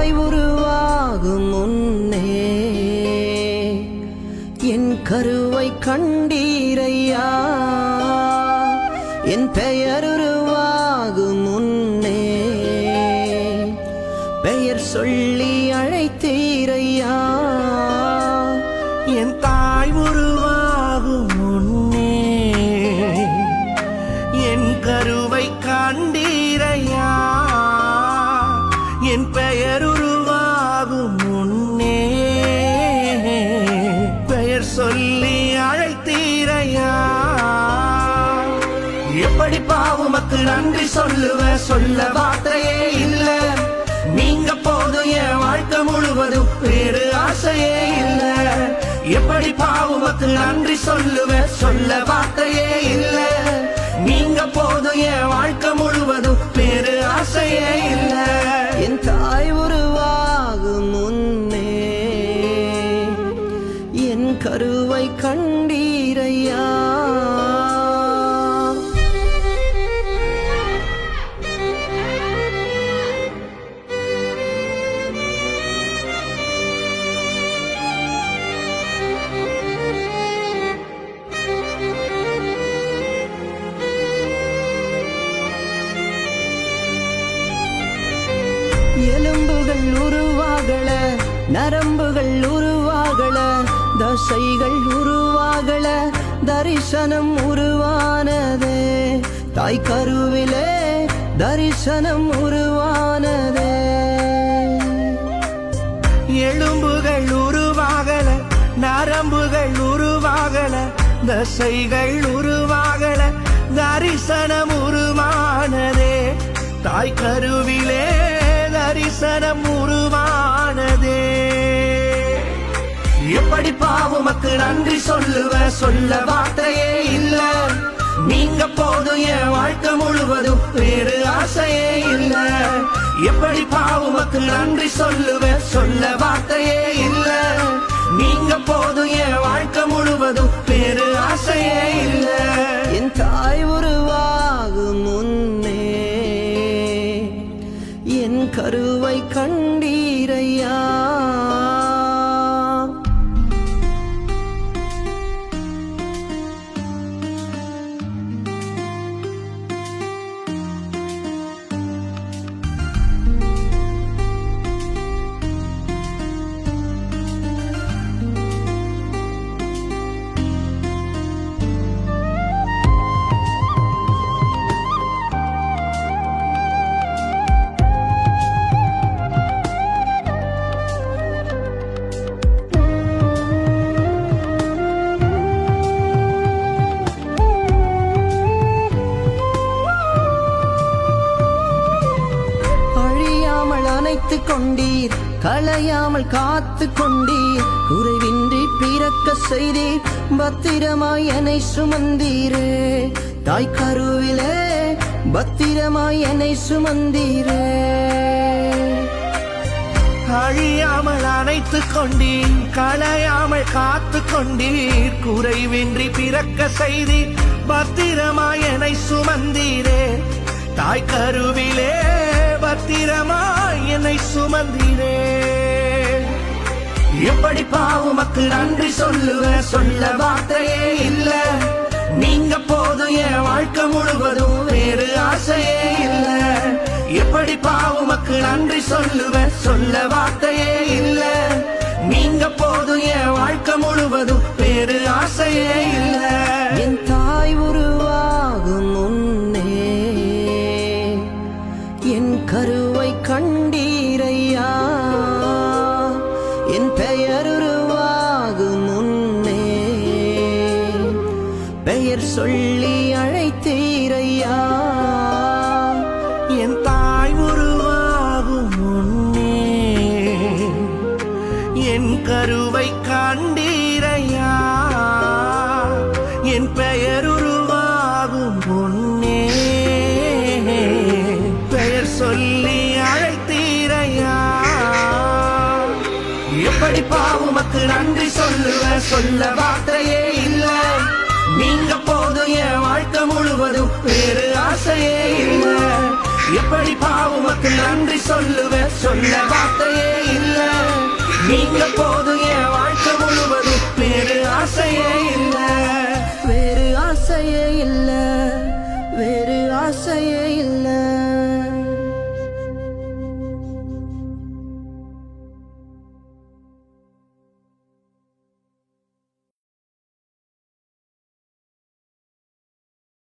தாய் உருவாகும் முன்னே என் கருவை கண்டீரையா, என் பெயர் உருவாகும் முன்னே பெயர் சொல்லி அழைத்தீரையா. என் தாய் உருவாகும் முன்னே என் கருவை கண்டீரையா, என் பெயர் உருவாகும் முன்னே பெயர் சொல்லி அழைத்தீரையா. எப்படி பாவுமக்கு நன்றி சொல்லுவ, சொல்ல வார்த்தையே இல்ல. நீங்க போதும் என் வாழ்க்கை முழுவதும் வேறு ஆசையே இல்ல. எப்படி பாவுமக்கு நன்றி சொல்லுவ, சொல்ல வார்த்தையே இல்ல. நீங்க போதும் என் வாழ்க்கை முழுவதும் வேறு ஆசையே இல்ல. என் தாய் உருவாகும் முன்னே என் கருவை கண்டீரையா. எலும்புகள் உருவாகல, நரம்புகள் உருவாகல, தசைகள் உருவாகல, தரிசனம் உருவானதே. தாய் கருவிலே தரிசனம் உருவானதே. எலும்புகள் உருவாகல, நரம்புகள் உருவாகல, தசைகள் உருவாகல, தரிசனம் உருவானதே. தாய் கருவிலே தரிசனம் உருவானதே. எப்படி பாவுமக்கு நன்றி சொல்லுவ, சொல்ல வார்த்தையே இல்ல. நீங்க போதும் என் வாழ்க்கை முழுவதும் வேறு ஆசையே இல்ல. எப்படி பாவுமக்கு நன்றி சொல்லுவ, சொல்ல வார்த்தையே இல்ல. நீங்க போதும் என் வாழ்க்கை முழுவதும் வேறு ஆசையே இல்ல. என் தாய் உருவாகும் முன்னே என் கருவை கண்டீரையா. அணைத்து கொண்டீர், களையாமல் காத்து கொண்டீர், குறைவின்றி பிறக்க செய்தீர், பத்திரமாய் என்னை சுமந்தீரே. தாய் கருவிலே பத்திரமாய் என்னை சுமந்தீரே. அழியாமல் அணைத்து கொண்டீர், களையாமல் காத்து கொண்டீர், குறைவின்றி பிறக்க செய்தீர், பத்திரமாய் என்னை சுமந்தீரே. தாய் கருவிலே பத்திரமாய் என்னை சுமந்தீரே. எப்படி பாவுமக்கு நன்றி சொல்லுவ, சொல்ல வார்த்தையே இல்ல. நீங்க போதும் என் வாழ்க்கை முழுவதும் வேறு ஆசையே இல்ல. எப்படி பாவுமக்கு நன்றி சொல்லுவ, சொல்ல வார்த்தையே இல்ல. நீங்க போதும் என் வாழ்க்கை முழுவதும் வேறு ஆசையே இல்ல. என் தாய் உருவாகும் முன்னே என் கருவை கண்டீரையா, என் பெயர் உருவாகும் முன்னே பெயர் சொல்லி அழைத்தீரையா. என் தாய் உருவாகும் முன்னே என் கருவை கண்டீரையா, என் பெயர் உருவாகும் முன்னே பெயர் சொல்லி அழைத்தீரையா. எப்படி பாவுமக்கு நன்றி சொல்லுவ, சொல்ல வார்த்தையே இல்ல. நீங்க போதும் என் வாழ்க்கை முழுவதும் வேறு ஆசையே இல்ல. எப்படி பாவுமக்கு நன்றி சொல்லுவ, சொல்ல வார்த்தையே நீங்க போதும் என் வாழ்க்கை முழுவதும் வேறு ஆசையே இல்ல. வேறு ஆசையே இல்ல, வேறு ஆசையே இல்ல.